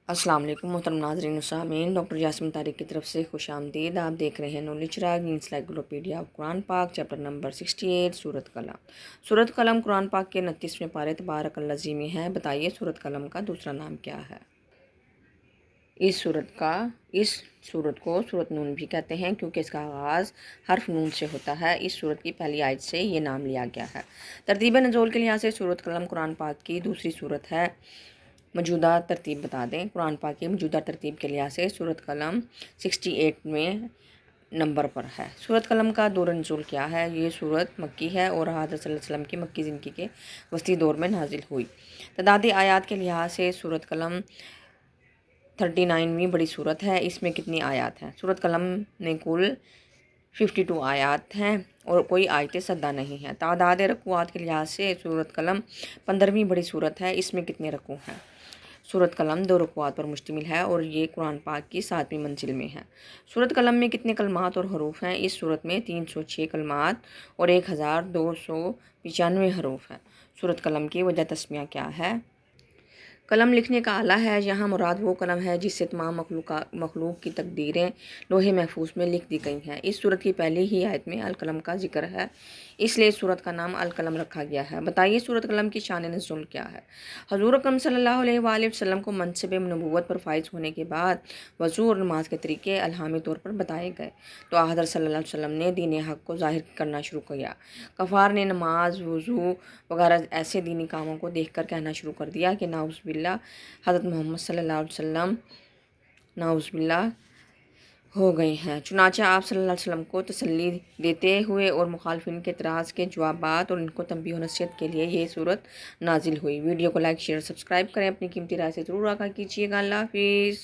السلام علیکم محترم ناظرین و سامعین، ڈاکٹر یاسمین طارق کی طرف سے خوش آمدید۔ آپ دیکھ رہے ہیں نالج راگ انسائکلوپیڈیا آف قرآن پاک، چیپٹر نمبر 68، سورۃ قلم۔ سورۃ قلم قرآن پاک کے 29ویں پارے تبارک الذی میں ہے۔ بتائیے سورۃ قلم کا دوسرا نام کیا ہے؟ اس سورت کو سورۃ نون بھی کہتے ہیں کیونکہ اس کا آغاز حرف نون سے ہوتا ہے۔ اس سورت کی پہلی آیت سے یہ نام لیا گیا ہے۔ ترتیب نزول کے لحاظ سے سورۃ قلم قرآن پاک کی دوسری سورت ہے۔ موجودہ ترتیب بتا دیں۔ قرآن پاک کی موجودہ ترتیب کے لحاظ سے سورۃ قلم 68ویں نمبر پر ہے۔ سورۃ قلم کا دور نزول کیا ہے؟ یہ سورت مکی ہے اور حضرت صلی اللہ علیہ وسلم کی مکی زندگی کے وسطی دور میں نازل ہوئی۔ تعداد آیات کے لحاظ سے سورۃ قلم 39ویں بڑی سورت ہے۔ اس میں کتنی آیات ہیں؟ سورۃ قلم میں کل 52 آیات ہیں اور کوئی آیت سدہ نہیں ہے۔ تعداد رکوعات کے لحاظ سے سورۃ قلم 15ویں بڑی سورت ہے۔ اس میں کتنے رکوع ہیں؟ سورۃ قلم 2 رکوعات پر مشتمل ہے اور یہ قرآن پاک کی 7ویں منزل میں ہے۔ سورۃ قلم میں کتنے کلمات اور حروف ہیں؟ اس سورت میں 306 کلمات اور 1295 حروف ہیں۔ سورۃ قلم کی وجہ تسمیہ کیا ہے؟ قلم لکھنے کا آلہ ہے۔ یہاں مراد وہ قلم ہے جس سے تمام مخلوق کی تقدیریں لوح محفوظ میں لکھ دی گئی ہیں۔ اس سورت کی پہلی ہی آیت میں القلم کا ذکر ہے، اس لیے اس سورت کا نام القلم رکھا گیا ہے۔ بتائیے سورت قلم کی شان نزول کیا ہے؟ حضور اکرم صلی اللہ علیہ وآلہ وسلم کو منصب نبوت پر فائز ہونے کے بعد وضو اور نماز کے طریقے الہامی طور پر بتائے گئے تو حضرت صلی اللہ علیہ وسلم نے دین حق کو ظاہر کرنا شروع کیا۔ کفار نے نماز، وضو وغیرہ ایسے دینی کاموں کو دیکھ کر کہنا شروع کر دیا کہ نعوذ باللہ حضرت محمد صلی اللہ علیہ وسلم نعوذ باللہ ہو گئے ہیں۔ چنانچہ آپ صلی اللہ علیہ وسلم کو تسلی دیتے ہوئے اور مخالفین کے اعتراض کے جوابات اور ان کو تنبیہ و نصیحت کے لیے یہ صورت نازل ہوئی۔ ویڈیو کو لائک، شیئر، سبسکرائب کریں، اپنی قیمتی رائے سے ضرور آگاہ کیجیے گا۔ اللہ حافظ۔